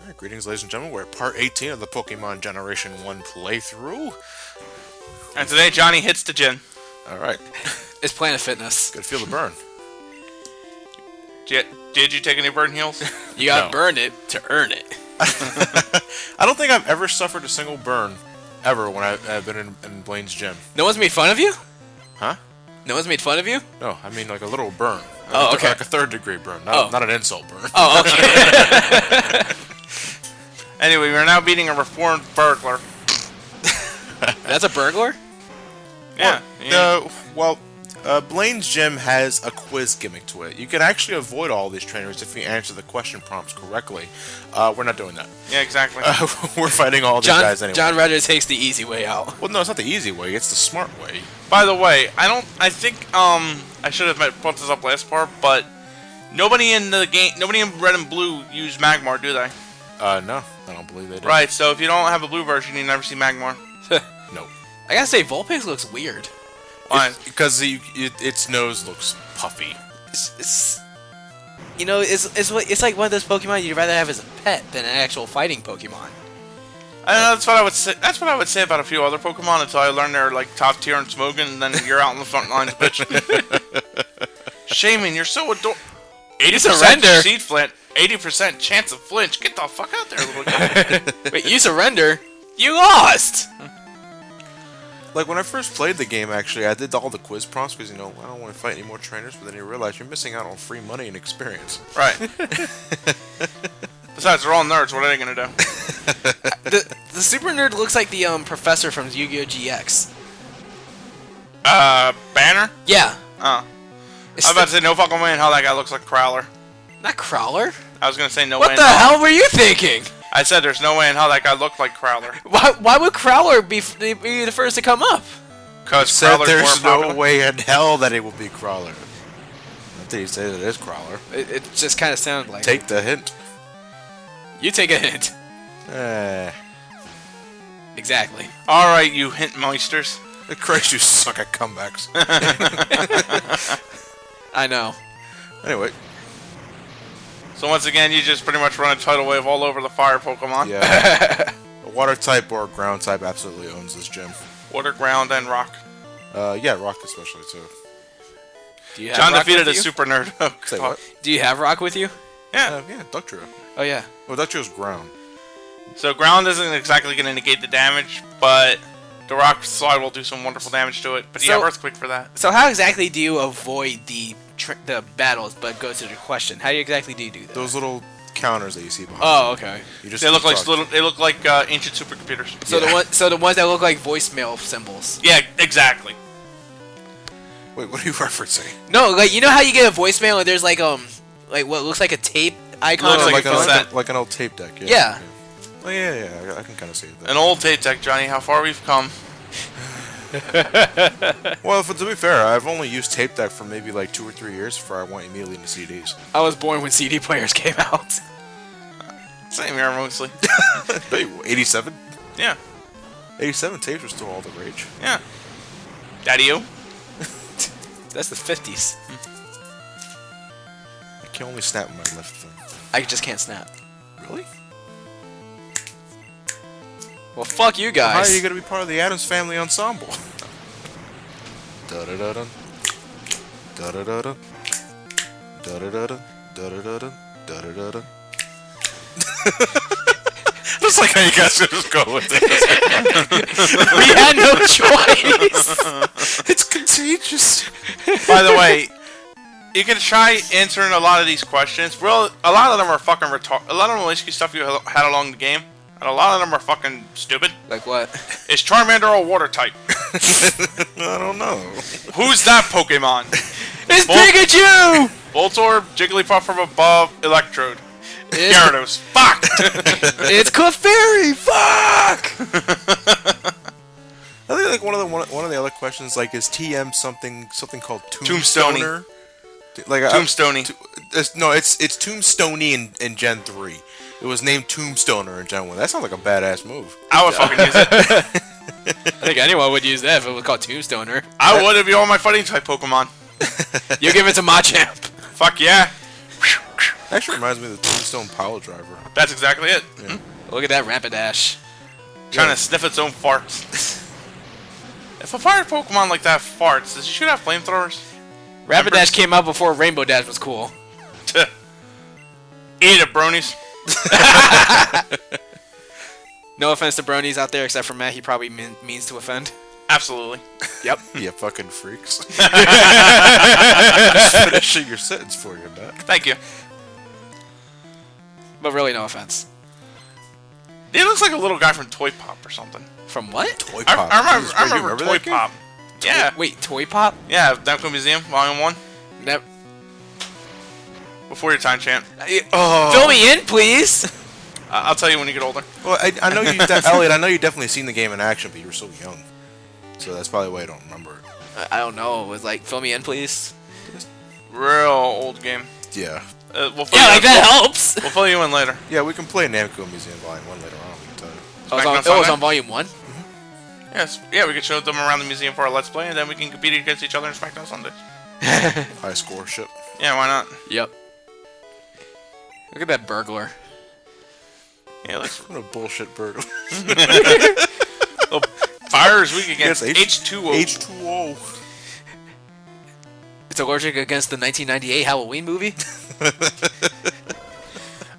Alright, greetings, ladies and gentlemen. We're at part 18 of the Pokemon Generation 1 playthrough. And today, Johnny hits the gym. Alright. It's Planet Fitness. Gotta feel the burn. Did you take any burn heals? You gotta No. burn it to earn it. I don't think I've ever suffered a single burn, ever, when I've been in Blaine's gym. No one's made fun of you? Huh? No one's made fun of you? No, I mean like a little burn. Oh, okay. Like a third-degree burn, not an insult burn. Oh, okay. Anyway, we're now beating a reformed burglar. That's a burglar? Yeah. Blaine's gym has a quiz gimmick to it. You can actually avoid all these trainers if you answer the question prompts correctly. We're not doing that. Yeah, exactly. We're fighting all these guys anyway. John rather takes the easy way out. Well, no, it's not the easy way. It's the smart way. By the way, I think, I should have brought this up last part, but nobody in the game, nobody in Red and Blue use Magmar, do they? No, I don't believe they did. Right, so if you don't have a blue version, you never see Magmar. No. I gotta say, Vulpix looks weird. Why? Because its nose looks puffy. It's like one of those Pokemon you'd rather have as a pet than an actual fighting Pokemon. I don't know, that's what I would say. That's what I would say about a few other Pokemon until I learned they're like top tier and smoking, and then you're out in the front lines, bitch. Shaman, you're so adorable. 80% surrender. seed flint, 80% chance of flinch. Get the fuck out there, little guy. Wait, you surrender? You lost! Like, when I first played the game, actually, I did all the quiz prompts because, I don't want to fight any more trainers, but then you realize you're missing out on free money and experience. Right. Besides, they're all nerds. What are they gonna do? The super nerd looks like the professor from Yu-Gi-Oh! GX. Banner? Yeah. I was about to say no fucking way in hell that guy looks like Crowler. Not Crowler. I was gonna say no way What in the hell. hell were you thinking? I said there's no way in hell that guy looked like Crowler. Why would Crowler be the first to come up? Because Said Crowler's there's more no popular. way in hell that it will be Crawler. Until you say that it is Crawler. It just kind of sounded like Take the hint. You take a hint. Exactly. Alright, you hint meisters. Christ, you suck at comebacks. I know. Anyway. So once again, you just pretty much run a tidal wave all over the fire Pokemon. Yeah. A water type or a ground type absolutely owns this gym. Water, ground, and rock. Yeah, rock especially, too. Do you have John Rock defeated a with you? super nerd. Say what? Do you have Rock with you? Yeah. Yeah, Duck Trio. Oh yeah. Well, Duck Trio's ground. So ground isn't exactly going to negate the damage, but the rock slide will do some wonderful damage to it. But you So- have Earthquake for that. So how exactly do you avoid the battles, but go to the question? How exactly do you do that? Those little counters that you see behind Oh, okay. you just They look like talk. little. They look like ancient supercomputers. So Yeah. the ones that look like voicemail symbols. Yeah, exactly. Wait, what are you referencing? No, like you know how you get a voicemail and there's like what looks like a tape icon. Looks on like your a phone? cassette. like an old tape deck. Yeah. Yeah. Oh, yeah, I can kind of see it. There. An old tape deck, Johnny. How far we've come. Well, to be fair, I've only used tape deck for maybe like 2 or 3 years before I went immediately into CDs. I was born when CD players came out. Same here, mostly. 87? Yeah. 87 tapes were still all the rage. Yeah. Daddy-o. That's the 50s. I can only snap my left thing. I just can't snap. Really? Well, fuck you How guys. are you gonna be part of the Addams Family ensemble? Da da da da da da da da da da da da da da da. Just like how you guys should just go with it. We had no choice. It's contagious. By the way, you can try answering a lot of these questions. Real, a lot of them are fucking retarded. A lot of them will ask you stuff you had along the game, and a lot of them are fucking stupid. Like what? Is Charmander a water type? I don't know. Who's that Pokemon? It's Vol- Pikachu! Voltorb, Jigglypuff from above, Electrode. It's, Gyarados. Fuck! it's Clefairy! Fuck! I think like one of the other questions like is TM something called Tombstony. Tombstoner? Like Tombstony. No, it's Tombstoney in Gen 3. It was named Tombstoner in Gen 1. That sounds like a badass move. I would fucking use it. I think anyone would use that if it was called Tombstoner. I would if you all my fighting type Pokemon. You give it to Machamp. Fuck yeah. Actually reminds me of the Tombstone Pile Driver. That's exactly it. Yeah. Look at that Rapidash. Trying to sniff its own farts. If a fire Pokemon like that farts, does it shoot out flamethrowers? Rapidash came out before Rainbow Dash was cool. Eat it, bronies. No offense to bronies out there, except for Matt. He probably means to offend. Absolutely. Yep. You fucking freaks. Just finishing your sentence for you, Matt. Thank you. But really, no offense. He looks like a little guy from Toy Pop or something. From what? Toy Pop. I remember Toy that game? Pop. Yeah. Wait, Toy Pop? Yeah, Namco Museum, Volume 1. Never. Before your time, champ. Fill me in, please. I'll tell you when you get older. Well, I know you, Elliot. I know you definitely seen the game in action, but you were so young, so that's probably why I don't remember it. I don't know. It was like, fill me in, please. Real old game. Yeah. We'll fill Yeah, you like in. that helps. We'll fill you in later. Yeah, we can play Namco Museum Volume 1 later on. We can tell you. It was on Volume 1? Yes. Yeah, we could show them around the museum for our Let's Play, and then we can compete against each other in SmackDown Sundays. High score ship. Yeah, why not? Yep. Look at that burglar. Yeah, let's. What a bullshit bird. Oh, fire is weak against Yes, H2O. H2O. It's allergic against the 1998 Halloween movie?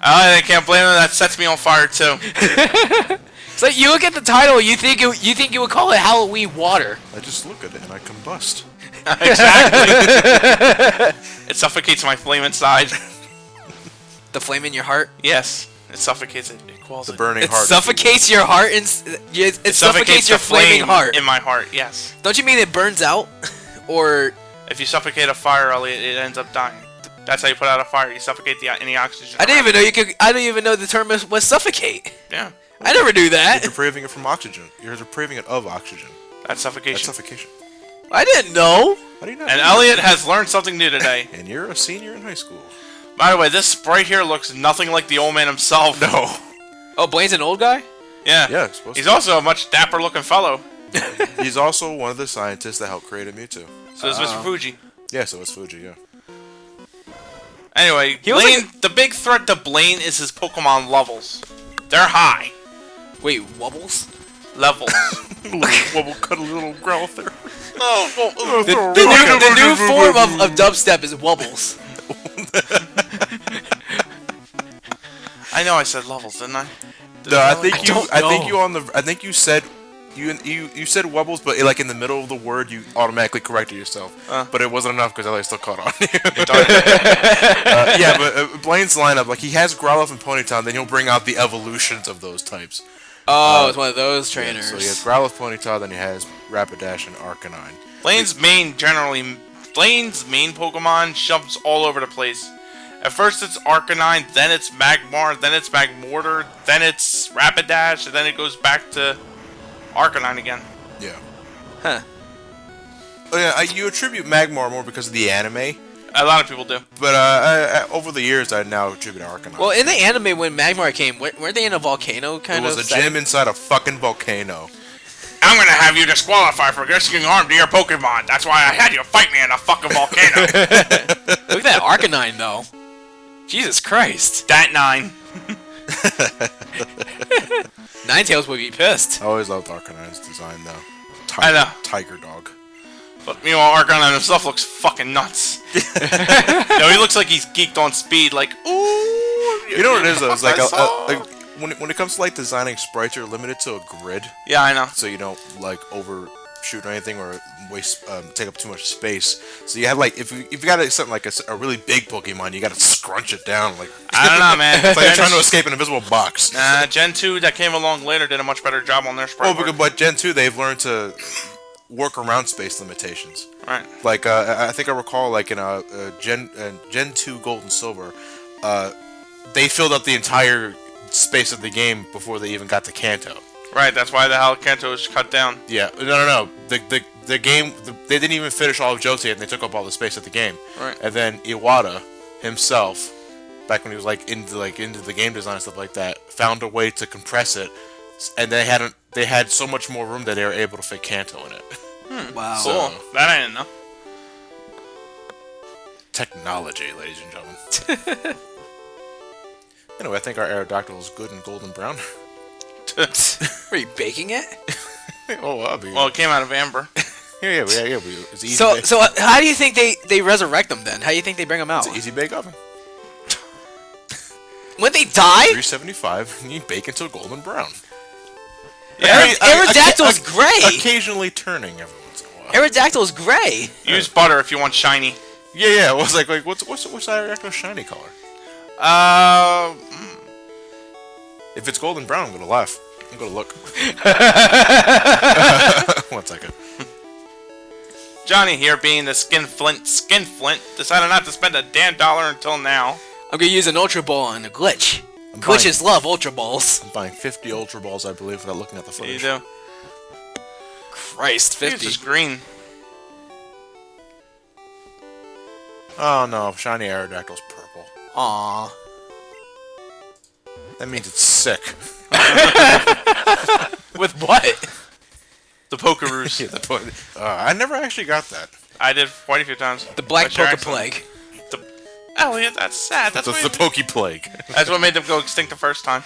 I can't blame him. That sets me on fire too. It's like you look at the title, you think you would call it Halloween Water. I just look at it and I combust. Exactly. It suffocates my flame inside. The flame in your heart. Yes, it suffocates it. It quells The it. burning It heart. suffocates your heart and it suffocates your the flaming flame heart. in my heart. Yes. Don't you mean it burns out? Or If you suffocate a fire, Elliot, it ends up dying. That's how you put out a fire. You suffocate any oxygen. I didn't even know you could. I didn't even know the term was suffocate. Yeah, I never knew that. You're depraving it from oxygen. You're depraving it of oxygen. that's suffocation. That's suffocation. I didn't know. How do you not? And know that? Elliot has learned something new today. And you're a senior in high school. By the way, this sprite here looks nothing like the old man himself. No. Oh, Blaine's an old guy. Yeah. Yeah, it's supposed He's to. also a much dapper looking fellow. He's also one of the scientists that helped create a Mewtwo. So is Mr. Fuji. Yeah, so it's Fuji, yeah. Anyway, He was Blaine, the big threat to Blaine is his Pokemon levels. They're high. Wait, Wubbles? Levels. We'll cut a little growth there. The new form of dubstep is Wubbles. I know I said levels, didn't I? No, I think you said you said Wubbles, but like in the middle of the word, you automatically corrected yourself. But it wasn't enough because Elliot still caught on. Yeah, but Blaine's lineup, like he has Growlithe and Ponyta, then he'll bring out the evolutions of those types. Oh, it's one of those Yeah, trainers. so he has Growlithe, Ponyta, then he has Rapidash and Arcanine. Blaine's main Pokemon jumps all over the place. At first it's Arcanine, then it's Magmar, then it's Magmortar, then it's Rapidash, and then it goes back to Arcanine again. Yeah. Huh. Oh, yeah, you attribute Magmar more because of the anime, A lot of people do. but over the years I now attribute Arcanine. Well, in the anime, when Magmar came, weren't they in a volcano kind it of? was a gym inside a fucking volcano. I'm gonna have you disqualified for risking harm to your Pokemon. That's why I had you fight me in a fucking volcano. Look at that Arcanine, though. Jesus Christ. That 9. Ninetales would be pissed. I always loved Arcanine's design though. I know. Tiger dog. But meanwhile, Arcanine himself looks fucking nuts. No, he looks like he's geeked on speed. Like, ooh. You know what it is though? It's like, like when it comes to like designing sprites, you're limited to a grid, yeah, I know. so you don't like overshoot or anything or waste take up too much space. So you have like if you got something like a really big Pokemon, you got to scrunch it down. Like I don't know, man. it's like you're trying to escape an invisible box. Gen 2 that came along later did a much better job on their sprite. Well, but Gen 2 they've learned to work around space limitations. Right. Like I think I recall like in Gen 2 Gold and Silver, they filled up the entire space of the game before they even got to Kanto. Right, that's why the hell Kanto was cut down. Yeah, no. The game they didn't even finish all of Johto yet, and they took up all the space of the game. Right. And then Iwata himself, back when he was like into the game design and stuff like that, found a way to compress it, and they had so much more room that they were able to fit Kanto in it. Wow. Cool. That I didn't know. Technology, ladies and gentlemen. Anyway, I think our Aerodactyl is good and golden brown. Are you baking it? Oh, I'll be. Well, it came out of amber. yeah. It's easy. So how do you think they resurrect them then? How do you think they bring them out? It's an easy bake oven. When they die? 375, and you bake until golden brown. Yeah, Aerodactyl's gray. Occasionally turning every once in a while. Aerodactyl's gray. Use butter if you want shiny. Yeah. I was like, what's Aerodactyl's shiny color? If it's golden brown, I'm gonna laugh. I'm gonna look. 1 second. Johnny here, being the skinflint, decided not to spend a damn dollar until now. I'm gonna use an Ultra Ball and a glitch. Glitches love Ultra Balls. I'm buying 50 Ultra Balls, I believe, without looking at the footage. You do. Christ, 50. It's just green. Oh no, shiny Aerodactyl's purple. Aww. That means it's sick. With what? The Pokeroos. I never actually got that. I did quite a few times. The Black By sheer Poke accident. Plague. Elliot, that's sad. That's the Poke Plague. That's what made them go extinct the first time.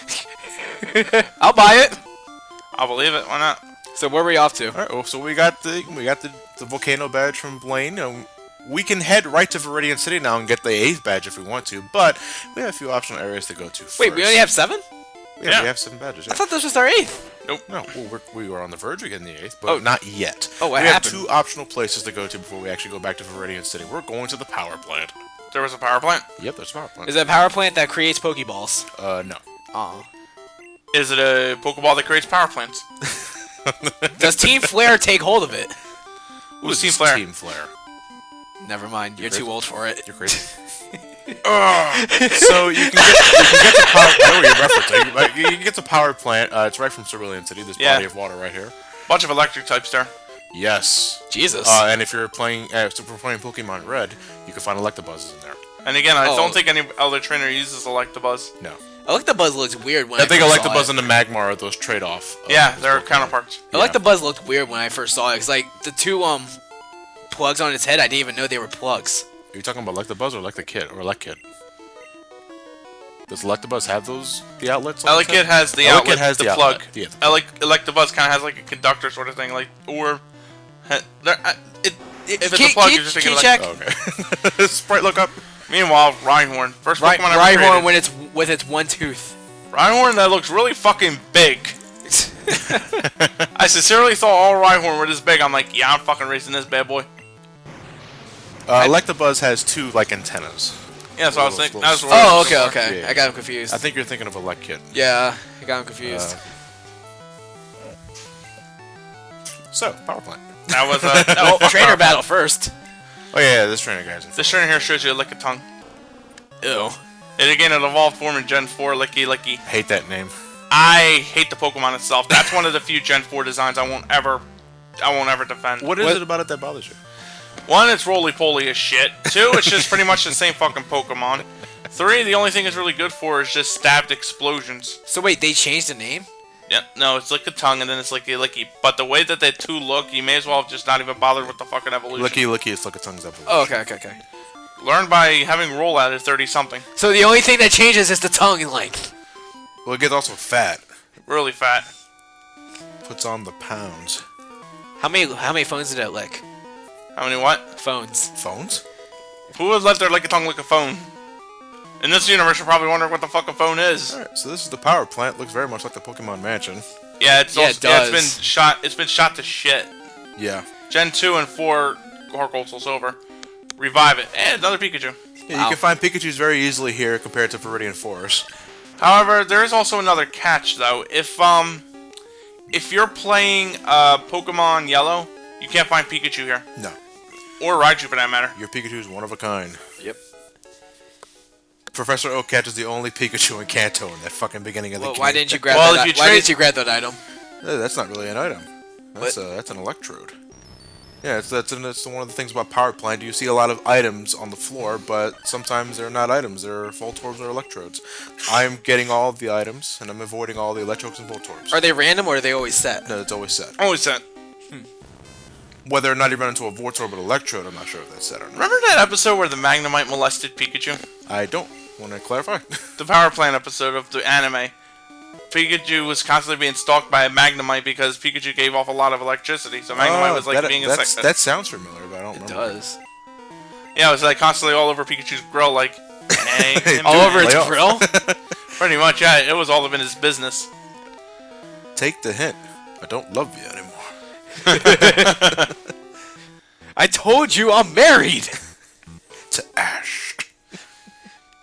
I'll buy it. I'll believe it. Why not? So where are we off to? All right. Well, so we got the volcano badge from Blaine. We can head right to Viridian City now and get the 8th badge if we want to, but we have a few optional areas to go to first. Wait, we only have 7? Yeah, we have 7 badges. I Yeah. thought this was our 8th. No, well, we were on the verge of getting the 8th, but Oh. not yet. Oh, what we happened? have 2 optional places to go to before we actually go back to Viridian City. We're going to the power plant. There was a power plant. Yep, there's a power plant. Is it a power plant that creates Pokeballs? No. Aw. Is it a Pokeball that creates power plants? Does Team Flare take hold of it? Who's Team Team Flare? Team Flare. Never mind, you're too old for it. You're crazy. So you can get to power. I know what you're referencing. But you can get to power plant. It's right from Cerulean City. This body of water right here. Bunch of electric types there. Yes. Jesus. And if you're playing, Pokemon Red, you can find Electabuzzes in there. And again, I don't think any other trainer uses Electabuzz. No. Electabuzz looks weird when I think first saw Electabuzz it. and the Magmar are those trade-off. Yeah, they're counterparts. Electabuzz looked weird when I first saw it. It's like the 2 plugs on its head. I didn't even know they were plugs. Are you talking about Electabuzz or Electakid or Elekid? Does Electabuzz have the outlets? On Elekid has the Elekid outlet, has the the plug. outlet. Yeah. Electabuzz kind of has like a conductor sort of thing, like if it's Key- a plug, key- you're just thinking key like. check. Oh, okay. Sprite, look up. Meanwhile, Rhyhorn, first Pokemon ever Rhyhorn created. when it's with its 1 tooth. Rhyhorn that looks really fucking big. I sincerely thought all Rhyhorn were this big. I'm like, yeah, I'm fucking racing this bad boy. Electabuzz has 2 antennas. Yeah, so I was thinking. Little- Oh, okay. Yeah. I got him confused. I think you're thinking of Elekid. Yeah, I got him confused. So, power plant. That was Trainer battle first. Oh yeah, this trainer guy's in. This trainer here shows you a Lickitung. Ew. And again, it evolved form in Gen 4, Licky. Hate that name. I hate the Pokemon itself. That's one of the few Gen 4 designs I won't ever defend. What is it about it that bothers you? 1, it's roly-poly as shit. 2, it's just pretty much the same fucking Pokemon. 3, the only thing it's really good for is just stabbed explosions. So wait, they changed the name? Yep, no, it's Lickitung and then it's Licky. But the way that they 2 look, you may as well have just not even bothered with the fucking evolution. Licky is Lickitun's evolution. Oh, okay. Learned by having roll at 30-something. So the only thing that changes is the tongue in length. Well, it gets also fat. Really fat. Puts on the pounds. How many phones did it lick? How many what? Phones. Phones? Who would let their Lickitung lick a phone? In this universe, you're probably wondering what the fuck a phone is. Alright, so this is the power plant. Looks very much like the Pokemon Mansion. Yeah, it does. it's been shot to shit. Yeah. Gen 2 and 4 Horkold Soul Silver. Revive it. And another Pikachu. Yeah, Wow. you can find Pikachus very easily here compared to Viridian Forest. However, there is also another catch though. If you're playing Pokemon Yellow, you can't find Pikachu here. No. Or Raichu for that matter. Your Pikachu is one of a kind. Yep. Professor Oak catches the only Pikachu in Kanto in that fucking beginning of the Well, game. why didn't you grab Well, that? if you Why trade- didn't you grab that item? That's not really an item. That's an electrode. Yeah, that's one of the things about Power Plant. You see a lot of items on the floor, but sometimes they're not items. They're Voltorbs or Electrodes. I'm getting all of the items, and I'm avoiding all the Electrodes and Voltorbs. Are they random or are they always set? No, it's always set. Always sent. Whether or not you run into a Voltorb or Electrode, I'm not sure if that's set or not. Remember that episode where the Magnemite molested Pikachu? I don't. Want to clarify? The power plant episode of the anime. Pikachu was constantly being stalked by a Magnemite because Pikachu gave off a lot of electricity. So Magnemite was like being insected. That sounds familiar, but I don't remember. It does. Yeah, it was like constantly all over Pikachu's grill, like, hey, all over its grill? Pretty much, yeah. It was all of in his business. Take the hint. I don't love you anymore. I told you I'm married. To Ash.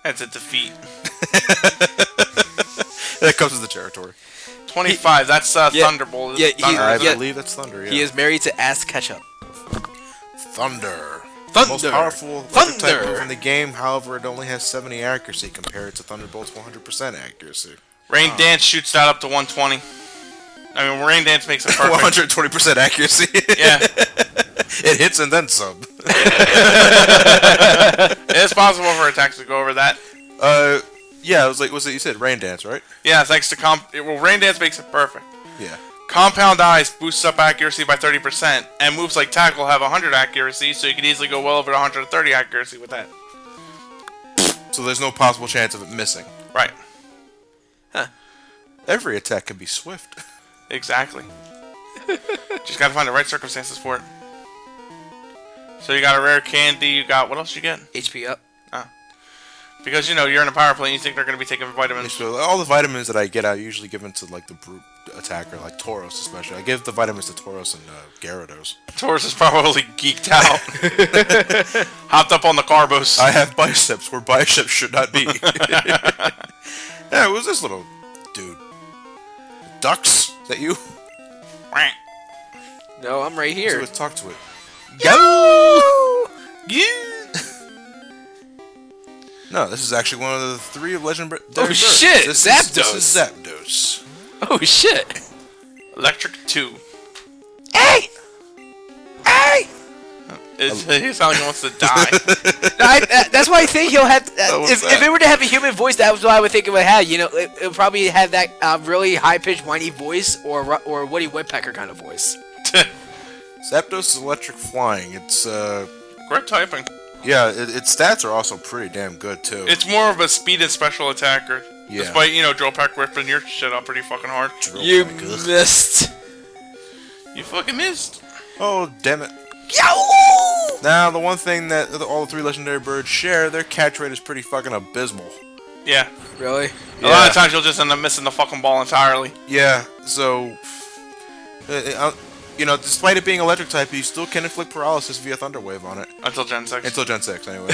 That's a defeat. That comes with the territory. 25. That's Thunderbolt. Yeah, I believe that's Thunder. Yeah. He is married to Ass Ketchup. Thunder. Thunder. Most powerful Thunder. type move in the game. However, it only has 70 accuracy compared to Thunderbolt's 100% accuracy. Rain Dance shoots that up to 120. I mean, Rain Dance makes it perfect. 120% accuracy. Yeah. It hits and then some. It is possible for attacks to go over that. Yeah, it was like, you said Rain Dance, right? Yeah, thanks to Rain Dance makes it perfect. Yeah. Compound Eyes boosts up accuracy by 30%, and moves like Tackle have 100 accuracy, so you can easily go well over 130 accuracy with that. So there's no possible chance of it missing. Right. Huh. Every attack can be swift. Exactly. Just gotta find the right circumstances for it. So you got a rare candy, you got, what else you get? HP up. Because, you know, you're in a power plane, you think they're going to be taking vitamins. So all the vitamins that I get, I usually give them to, like, the brute attacker, like Tauros especially. I give the vitamins to Tauros and Gyarados. Taurus is probably geeked out. Hopped up on the Carbos. I have biceps where biceps should not be. Yeah, it was this little dude. Ducks? Is that you? No, I'm right here. Let's talk to it. Go! Yeah. No, this is actually one of the 3 legendary Oh birds. shit! This Zapdos! is Zapdos. Oh shit! Electric 2. Hey! Hey! He sounds like he wants to die. That's why I think he'll have. what's If it were to have a human voice, that was what I would think it would have. You know, it would probably have that really high-pitched, whiny voice, or Woody Woodpecker kind of voice. Zapdos is electric flying. It's Great typing. yeah, its stats are also pretty damn good too. It's more of a speed and special attacker. Yeah. Despite, you know, Drill Peck ripping your shit up pretty fucking hard. You missed. You fucking missed. Oh damn it! Yow! Now the one thing that all the 3 legendary birds share, their catch rate is pretty fucking abysmal. Yeah. Really? A lot of times you'll just end up missing the fucking ball entirely. Yeah, so you know, despite it being electric type, you still can inflict paralysis via Thunder Wave on it. Until Gen 6. Until Gen 6, anyway.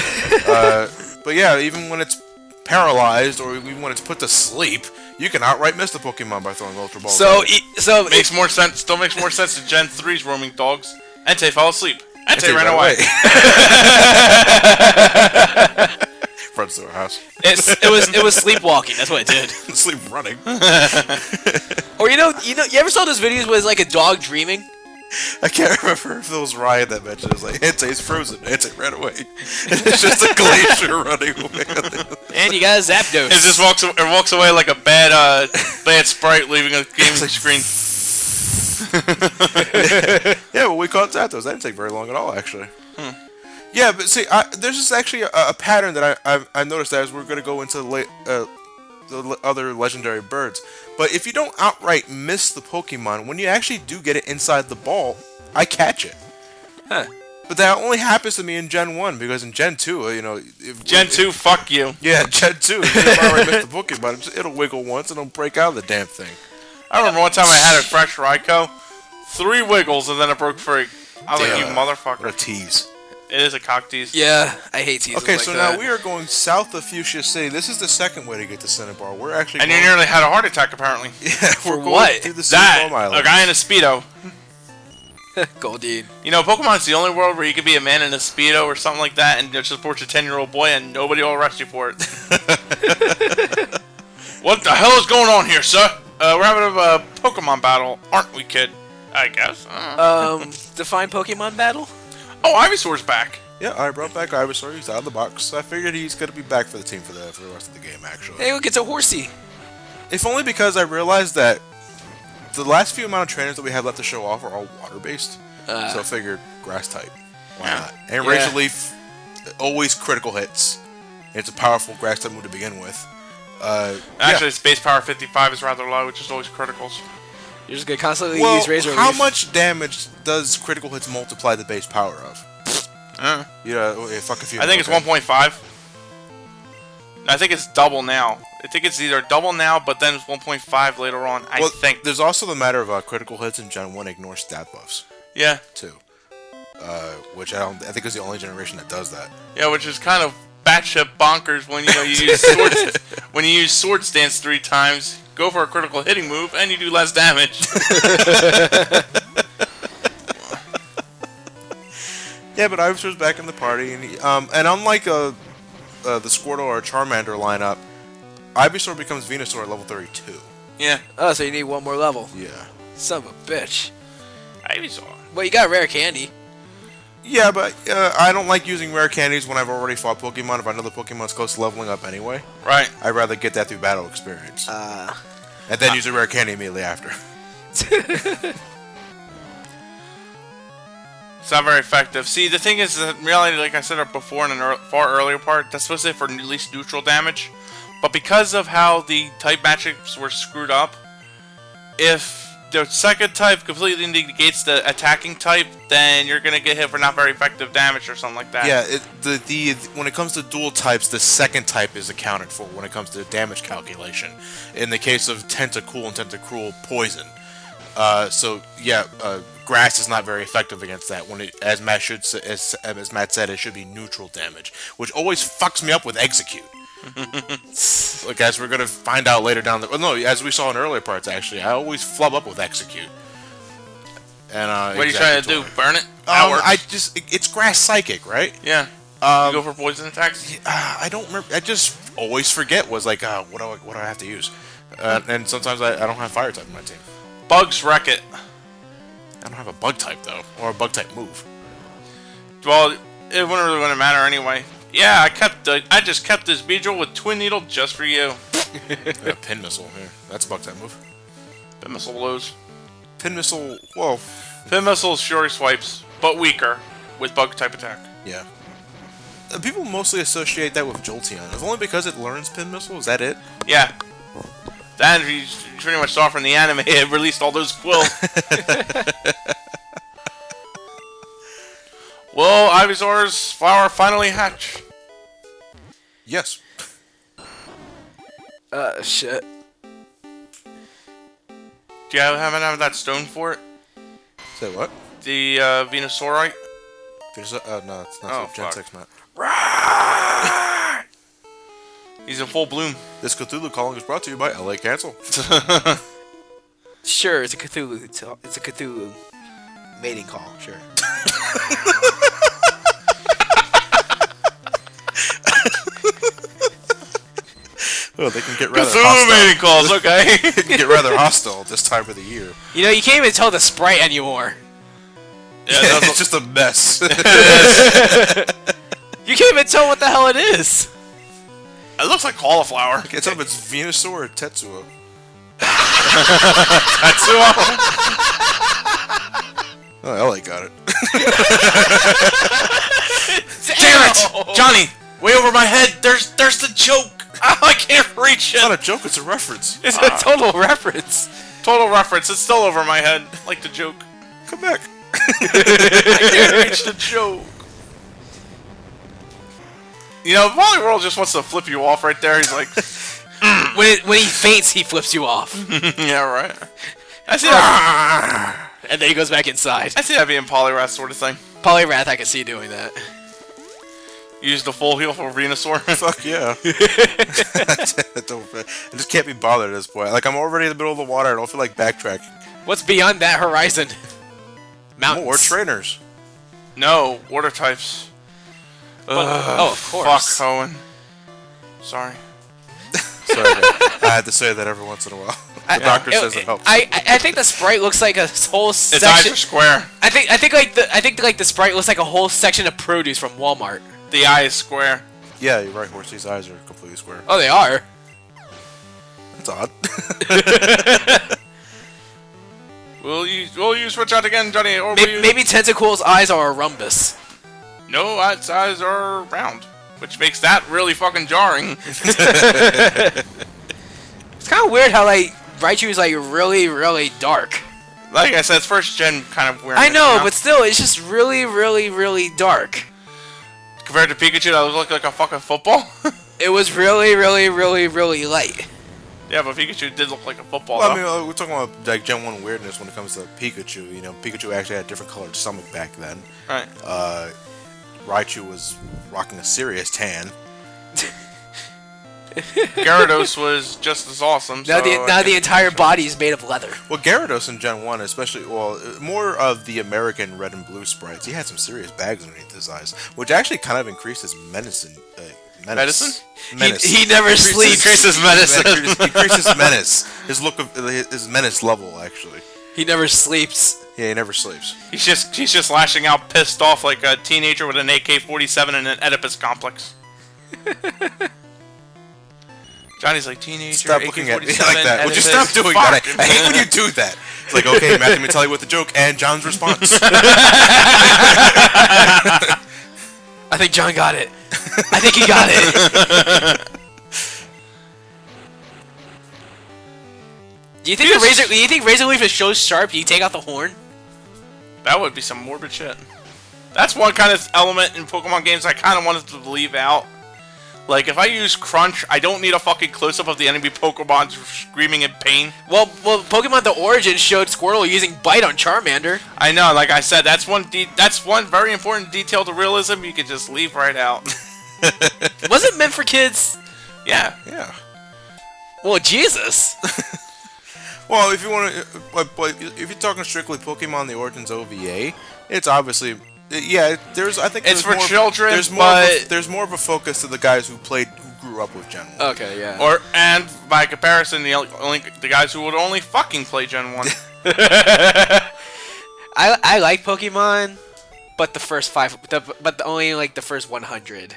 But yeah, even when it's paralyzed or even when it's put to sleep, you can outright miss the Pokemon by throwing Ultra Balls. So Makes more sense. Still makes more sense to Gen 3's roaming dogs. Entei fell asleep. Entei ran away. Runs to our house. it was sleepwalking. That's what it did. Sleep running. Or you ever saw those videos where it's like a dog dreaming? I can't remember if it was Ryan that mentioned it. It was like, Entei's frozen. Entei ran away. It's just a glacier running away. And you got a Zapdos. It just walks away like a bad sprite leaving a game screen. Yeah, well, we caught Zapdos. That didn't take very long at all, actually. Yeah, but see, there's just actually a pattern that I noticed as we're going to go into the other legendary birds. But if you don't outright miss the Pokemon, when you actually do get it inside the ball, I catch it. Huh. But that only happens to me in Gen 1, because in Gen 2, you know... Gen 2, fuck you. Yeah, Gen 2, if you outright miss the Pokemon, it'll wiggle once and it'll break out of the damn thing. I remember one time I had a fresh Raikou, 3 wiggles, and then it broke free. I was like, you motherfucker. What a tease. It is a cock tease. Yeah, I hate teasers. Okay, like so that. now we are going south of Fuchsia City. This is the second way to get to Cinnabar. We're actually And you nearly had a heart attack, apparently. Yeah, we're going what? through the That, Seafoam Islands. a guy in a Speedo. Goldine. You know, Pokemon's the only world where you could be a man in a Speedo or something like that and just support your 10-year-old boy and nobody will arrest you for it. What the hell is going on here, sir? We're having a Pokemon battle, aren't we, kid? I guess. Define Pokemon battle? Oh, Ivysaur's back. Yeah, I brought back Ivysaur. He's out of the box. I figured he's going to be back for the team for the rest of the game, actually. Hey, look, it's a horsey. If only because I realized that the last few amount of trainers that we have left to show off are all water-based. So I figured grass type. Why not? And Razor Leaf, always critical hits. It's a powerful grass type move to begin with. Actually, its base power 55 is rather low, which is always criticals. You're just gonna constantly Well, use Razor how Leaf. much damage does critical hits multiply the base power of? Yeah, fuck if you. I think it's 1.5. I think it's double now. I think it's either double now, but then it's 1.5 later on. I think. There's also the matter of critical hits in Gen 1 ignore stat buffs, Yeah. too. Which I think is the only generation that does that. Yeah, which is kind of batshit bonkers when you use sword, when you use sword stance 3 times, go for a critical hitting move, and you do less damage. Yeah, but Ivysaur's back in the party, and unlike the Squirtle or Charmander lineup, Ivysaur becomes Venusaur at level 32. Yeah. Oh, so you need one more level. Yeah. Son of a bitch. Ivysaur. Well, you got rare candy. Yeah, but I don't like using rare candies when I've already fought Pokemon. If I know the Pokemon's close to leveling up anyway, Right. I'd rather get that through battle experience. And then use a rare candy immediately after. It's not very effective. See, the thing is that in reality, like I said before in a far earlier part, that's supposed to be for at least neutral damage. But because of how the type matchups were screwed up, if the second type completely negates the attacking type, then you're gonna get hit for not very effective damage or something like that. Yeah, when it comes to dual types, the second type is accounted for when it comes to damage calculation. In the case of Tentacool and Tentacruel, poison. So yeah, grass is not very effective against that. As Matt said, it should be neutral damage, which always fucks me up with Execute. Like, as we're gonna find out later down the. Well, no, as we saw in earlier parts, actually, I always flub up with Execute. And what are you trying to do? Burn it? It's grass psychic, right? Yeah. You go for poison attacks. I don't remember. I just always forget. Was like, what do I have to use? And sometimes I don't have fire type in my team. Bugs wreck it. I don't have a bug type though, or a bug type move. Well, it wouldn't really gonna matter anyway. Yeah, I just kept this Beedrill with Twin Needle just for you. Pin Missile here. That's a bug type move. Pin Missile blows. Pin Missile. Whoa. Pin Missile's Fury Swipes, but weaker with bug type attack. Yeah. People mostly associate that with Jolteon. If only because it learns Pin Missile. Is that it? Yeah. That you pretty much saw from the anime. It released all those quill. Will Ivysaur's flower finally hatch? Yes. Shit. Do you have that stone for it? Say what? The Venusaurite? No, it's not. Gen 6, Matt. He's in full bloom. This Cthulhu calling is brought to you by LA Cancel. Sure, it's a Cthulhu. It's a Cthulhu mating call. Sure. Well, they can get rather Cthulhu hostile. mating calls, okay. They can get rather hostile this time of the year. You know, you can't even tell the sprite anymore. Yeah, It's just a mess. You can't even tell what the hell it is. It looks like cauliflower. I can't tell if it's Venusaur or Tetsuo. Tetsuo. Oh, LA got it. Damn it! Johnny, way over my head, there's the joke. Oh, I can't reach It's not it. a joke, it's a reference. It's a total reference. Total reference, it's still over my head, like the joke. Come back. I can't reach the joke. You know, Wally World just wants to flip you off right there. He's like, When he faints, he flips you off. yeah, right. I see that. And then he goes back inside. I see that being Poliwrath sort of thing. Poliwrath, I can see doing that. Use the full heal for Venusaur. Fuck yeah. I just can't be bothered at this point. Like, I'm already in the middle of the water. I don't feel like backtracking. What's beyond that horizon? Mountains. More trainers. No, water types. Oh, of course. Fuck, Owen. Sorry. Sorry, I had to say that every once in a while. The doctor says it helps. I think the sprite looks like a whole Its section. eyes are square. I think the sprite looks like a whole section of produce from Walmart. The eye is square. Yeah, you're right. Horsey's eyes are completely square. Oh, they are. That's odd. Will you switch out again, Johnny? Or will you... Maybe Tentacle's eyes are a rhombus. No, its eyes are round. which makes that really fucking jarring. It's kind of weird how like Raichu is like really, really dark. Like I said, it's first gen kind of weird. I know, but still, it's just really, really, really dark. Compared to Pikachu, that looked like a fucking football. It was really, really, really, really light. Yeah, but Pikachu did look like a football. Well, though. I mean, we're talking about like Gen 1 weirdness when it comes to Pikachu. You know, Pikachu actually had a different colored stomach back then. Right. Raichu was rocking a serious tan. Gyarados was just as awesome. Now the entire body is made of leather. Well, Gyarados in Gen 1, especially, more of the American red and blue sprites, he had some serious bags underneath his eyes, which actually kind of increased his medicine. Medicine? Menace. He never sleeps. Increases medicine. Increases menace. His look of his menace level, actually. He never sleeps. Yeah, he never sleeps. He's just lashing out, pissed off like a teenager with an AK-47 and an Oedipus complex. Johnny's like, teenager, Stop AK-47, looking at me like that. Would you Oedipus, stop doing fuck. that? I hate when you do that. It's like, okay, Matthew, let me tell you what the joke, and John's response. I think John got it. I think he got it. Do you think Razor Leaf is so sharp you take out the horn? That would be some morbid shit. That's one kind of element in Pokemon games I kind of wanted to leave out. Like, if I use Crunch, I don't need a fucking close-up of the enemy Pokemon screaming in pain. Well, Pokemon The Origin showed Squirtle using Bite on Charmander. I know, like I said, that's one very important detail to realism you can just leave right out. Was it meant for kids? Yeah. Yeah. Well, Jesus. Well, if you want to, if you're talking strictly Pokemon The Origins OVA, it's obviously, yeah. I think it's there's for more, children, there's more of a focus to the guys who grew up with Gen 1. Okay, yeah. And by comparison, the guys who would only fucking play Gen 1. I like Pokemon, but the first only like the first 100.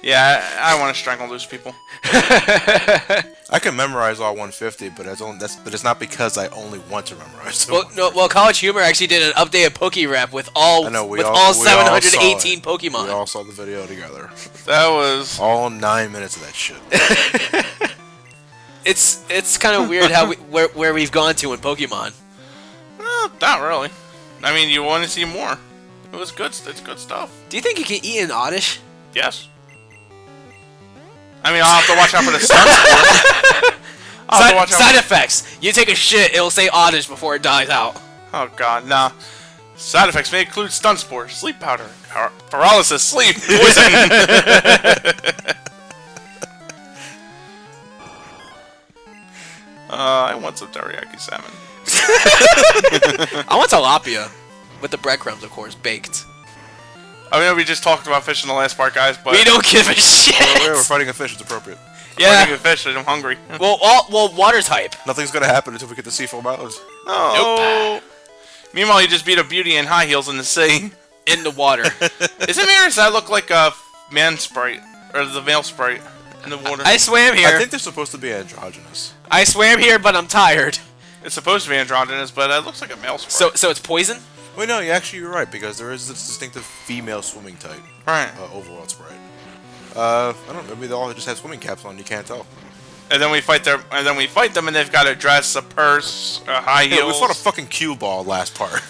Yeah, I want to strangle those people. I can memorize all 150, but it's not because I only want to memorize them. Well, College Humor actually did an updated Pokerap with all 718 Pokemon. We all saw the video together. That was all 9 minutes of that shit. It's kind of weird how where we've gone to in Pokemon. Not really. I mean, you want to see more. It was good. It's good stuff. Do you think you can eat an Oddish? Yes. I mean, I'll have to watch out for the stunts. Side effects. You take a shit, it'll say Oddish before it dies out. Oh god, nah. Side effects may include stun spore, sleep powder, paralysis, sleep, poison. I want some teriyaki salmon. I want tilapia. With the breadcrumbs, of course, baked. I mean, we just talked about fish in the last part, guys, but... We don't give a shit! We're fighting a fish, it's appropriate. Yeah. Fighting a fish, and I'm hungry. Well, water type. Nothing's gonna happen until we get to Seafoam Islands. Oh. Nope. Meanwhile, you just beat a beauty in high heels in the sea. In the water. Isn't it, or does that look like a man sprite? Or the male sprite in the water? I swam here. I think they're supposed to be androgynous. I swam here, but I'm tired. It's supposed to be androgynous, but it looks like a male sprite. So it's poison? Wait, no, you're right, because there is this distinctive female swimming type. Right. Overworld sprite. I don't know, maybe they all just have swimming caps on, you can't tell. And then we fight them, and they've got a dress, a purse, high heels. Yeah, we fought a fucking cue ball last part.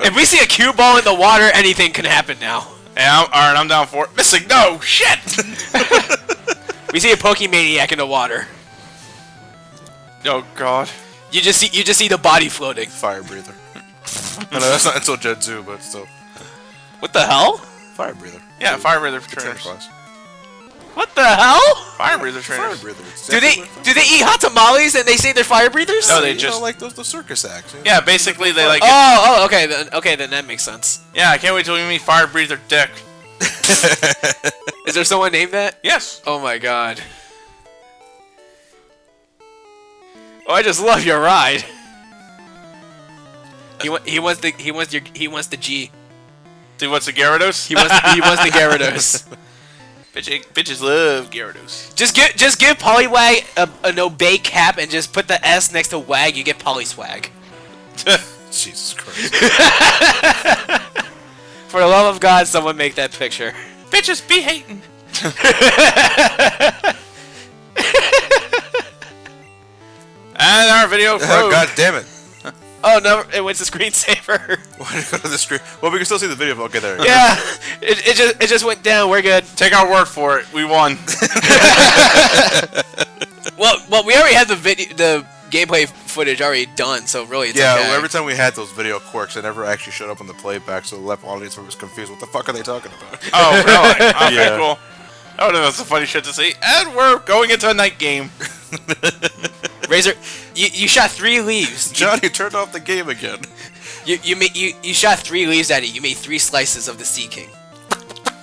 If we see a cue ball in the water, anything can happen now. Yeah, alright, I'm down for it. Missing, no, shit! We see a Pokemaniac in the water. Oh god. You just see the body floating. Fire breather. No, that's not until Gen 2, but still. What the hell? Fire breather. Yeah, fire breather for trainer trainers. class. What the hell? Fire breather trainers. Fire breather. Do they eat hot tamales and they say they're fire breathers? No, they you just know, like the circus acts. You know? Yeah, basically they like. Okay, then that makes sense. Yeah, I can't wait till we meet fire breather Dick. Is there someone named that? Yes. Oh my god. Oh, I just love your ride. He wants the G. Dude, what's the Gyarados? He wants the Gyarados. Bitches love Gyarados. Just give Poliwag an obey cap and just put the S next to Wag. You get Polyswag. Jesus Christ. For the love of God, someone make that picture. Bitches be hating. And our video froze. Oh, God damn it. Oh no! It went to screensaver. Why did it go to the screen? Well, we can still see the video. Okay, there. Yeah, it just went down. We're good. Take our word for it. We won. Well, we already had the gameplay footage already done, so really, it's Yeah, okay. well, every time we had those video quirks, they never actually showed up on the playback, so the left audience was confused. What the fuck are they talking about? Oh, really? Okay, Yeah. cool. Oh, that was some funny shit to see. And we're going into a night game. Razor, you shot 3 leaves. John, you turned off the game again. You shot 3 leaves at it. You made 3 slices of the Sea King.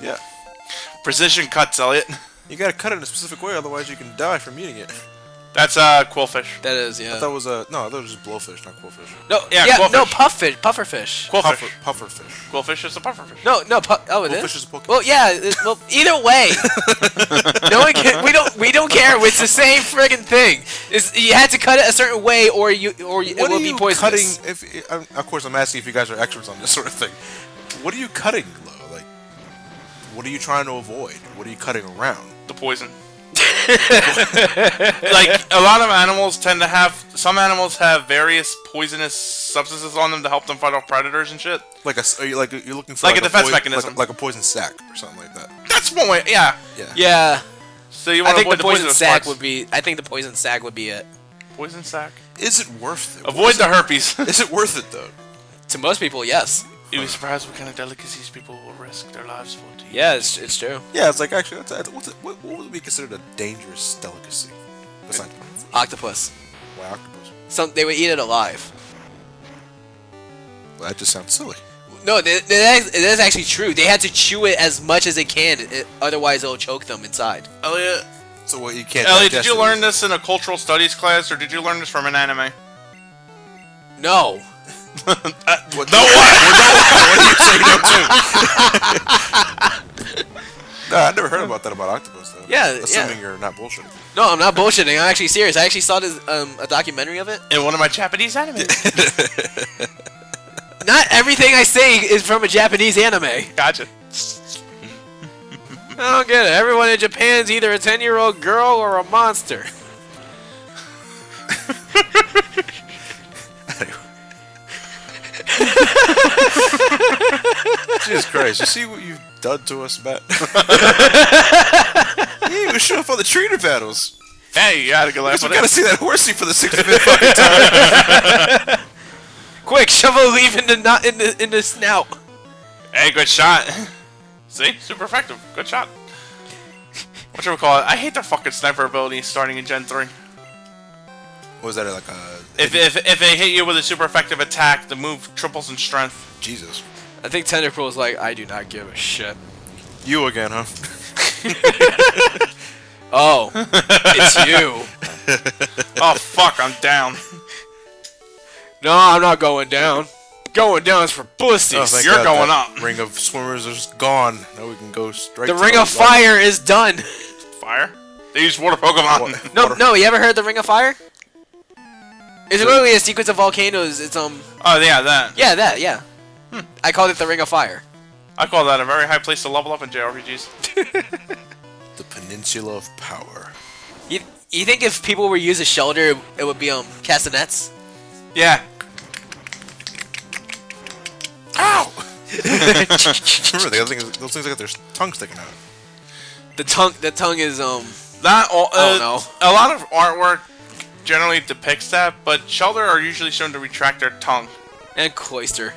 Yeah. Precision cuts, Elliot. You gotta cut it in a specific way, otherwise you can die from eating it. That's quillfish. That is, yeah. I thought it was no, I thought it was just blowfish, not quillfish. No, Yeah, yeah, quillfish. no, pufferfish. Quillfish. Pufferfish. Quillfish is a pufferfish. No, oh, it is. Quillfish is a Pokemon. Well, yeah. Well, either way, no one can, we don't care. It's the same friggin' thing. You had to cut it a certain way, or it will be poisonous. Cutting? Of course, I'm asking if you guys are experts on this sort of thing. What are you cutting, though? Like, what are you trying to avoid? What are you cutting around? The poison. Like, a lot of animals tend to have... Some animals have various poisonous substances on them to help them fight off predators and shit. Like you're looking for Like a defense mechanism. like a poison sack or something like that. That's one way, yeah. Yeah. So you I want to think avoid the poison poisonous sac parts. would be. I think the poison sac would be it. Poison sac? Is it worth it? Avoid the herpes. Is it worth it though? To most people, yes. You'd be surprised what kind of delicacies people will risk their lives for to eat. Yeah, it's true. Yeah, it's like actually, what would be considered a dangerous delicacy? Besides Octopus. why octopus? They would eat it alive. Well, that just sounds silly. No, it is actually true. They had to chew it as much as they can, otherwise it'll choke them inside. Elliot, So what you can't. Elliot, did digest you it. learn this in a cultural studies class, or did you learn this from an anime? No. What, no, what are you saying no to? No, I never heard about that about octopus though. Yeah, Assuming you're not bullshitting. No, I'm not bullshitting. I'm actually serious. I actually saw this a documentary of it. In one of my Japanese animes. Not everything I say is from a Japanese anime. Gotcha. I don't get it. Everyone in Japan's either a 10-year-old girl or a monster. Jesus Christ! You see what you've done to us, Matt? You even show up on the trainer battles. Hey, you had a good laugh We at gotta it. see that horsey for the 65th fucking time. Quick, shove a leaf in the snout. Hey, good shot. See? Super effective. Good shot. What should we call it? I hate their fucking sniper ability starting in Gen 3. What was that like a? If they hit you with a super effective attack, the move triples in strength. Jesus. I think Tentacruel is like, I do not give a shit. You again, huh? Oh, it's you. Oh, fuck, I'm down. No, I'm not going down. Going down is for pussies. Oh, thank You're God going that up. Ring of swimmers is gone. Now we can go straight. The to Ring of water. Fire is done. Fire? They use water Pokemon. What? No, Water- no, you ever heard the Ring of Fire? It's literally a sequence of volcanoes. It's Oh, yeah, that. yeah, that, yeah. I called it the Ring of Fire. I call that a very high place to level up in JRPGs. The Peninsula of Power. You think if people were use a shelter, it would be castanets? Yeah. Ow! Remember, the other thing is, those things got their tongue sticking out. The tongue is Not all, Oh, no. A lot of artwork generally depicts that, but Shelter are usually shown to retract their tongue. and cloister.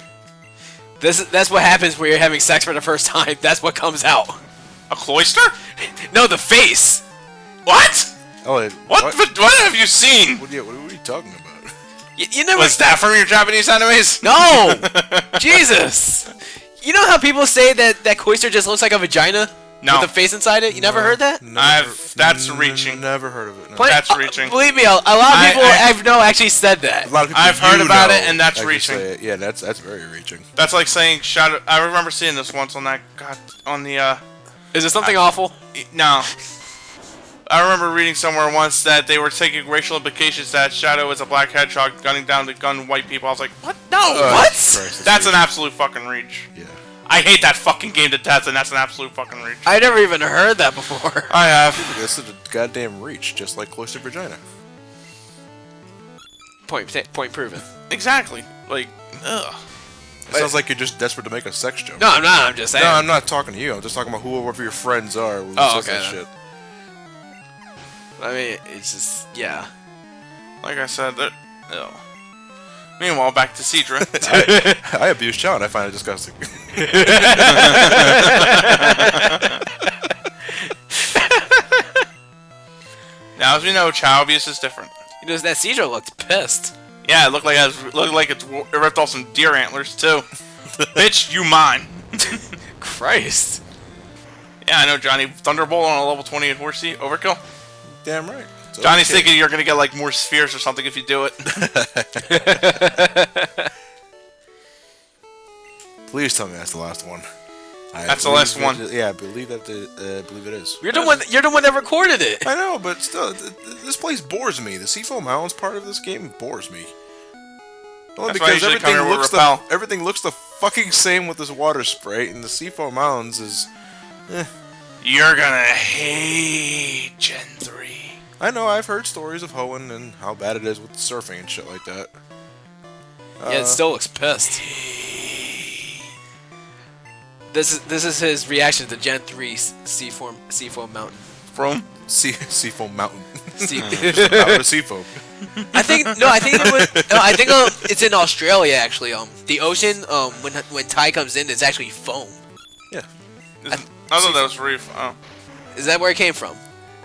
That's what happens when you're having sex for the first time. That's what comes out. A cloister? No, the face. What? Oh, What have you seen? What are you talking about? You never. Was that from your Japanese animes? No. Jesus. You know how people say that cloister just looks like a vagina No. with a face inside it? You never heard that? That's reaching. Never heard of it. No. But, That's reaching. Believe me, a lot of people I actually said that. A lot of people I've heard you about know it, and that's actually reaching. say it. Yeah, that's very reaching. That's like saying Shadow. I remember seeing this once on that. God, on the. Is it something awful? No. I remember reading somewhere once that they were taking racial implications that Shadow is a black hedgehog gunning down to gun white people. I was like, what? No, What? Christ, That's an absolute fucking reach. Yeah. I hate that fucking game to death, and that's an absolute fucking reach. I never even heard that before. I have. This is a goddamn reach, just like Cloistered Vagina. Point proven. Exactly. Like, ugh. It sounds like you're just desperate to make a sex joke. No, I'm not. I'm just saying. No, I'm not talking to you. I'm just talking about whoever your friends are. Who says that shit. I mean, it's just, yeah. Like I said, that. Ew. Meanwhile, back to Cedra. I abuse John. I find it disgusting. Now, as we know, child abuse is different. You know, that Cedro looked pissed. Yeah, it looked like it ripped off some deer antlers too. Bitch, you mine. Christ. Yeah, I know, Johnny. Thunderbolt on a level 28 horsey. Overkill. Damn right. It's Johnny's okay. thinking you're gonna get like more spheres or something if you do it. Please tell me that's the last one. That's the last one. Yeah, I believe that. Believe it is. You're the one. You're the one that recorded it. I know, but still, this place bores me. The Seafoam Islands part of this game bores me. Only That's why I because usually come here with everything looks the fucking same with this water spray, and the Seafoam Islands is. You're gonna hate Gen 3. I know. I've heard stories of Hoenn and how bad it is with surfing and shit like that. Yeah, it still looks pissed. This is his reaction to Gen 3 Seafoam Mountain. From? Seafoam Mountain. Mountain of Seafoam. I think it's in Australia actually. The ocean when tide comes in, it's actually foam. Yeah. I thought that was reef. Oh, Is that where it came from?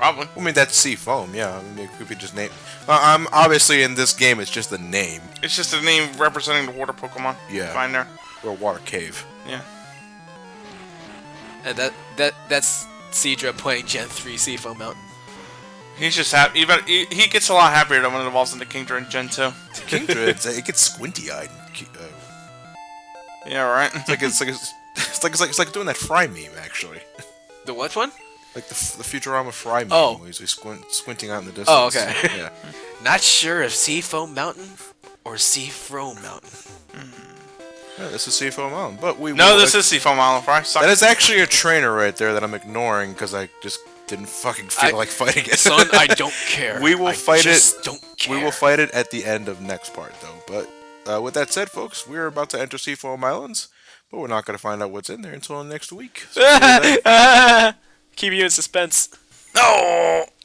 probably. I mean, that's Seafoam, yeah. I mean, it could be just name. I'm obviously in this game, it's just the name. It's just a name representing the water Pokemon. Yeah. Fine there. Or a water cave. Yeah. And that's Cedra playing Gen 3 Seafoam Mountain. He's just happy. He gets a lot happier than when it evolves into Kingdra and Gen 2. Kingdra, it gets squinty-eyed. Yeah, right. It's like doing that Fry meme, actually. The what one? Like the Futurama Fry meme. Oh. Where he's squinting out in the distance. Oh, okay. Yeah. Not sure if Seafoam Mountain or Seafro Mountain. Yeah, this is Seafoam Island, but This is Seafoam Island, Fry. That is actually a trainer right there that I'm ignoring because I just didn't fucking feel like fighting it. Son, I don't care. We will fight it. Don't care. We will fight it at the end of next part, though. But with that said, folks, we're about to enter Seafoam Islands, but we're not going to find out what's in there until next week. So Keep you in suspense. No.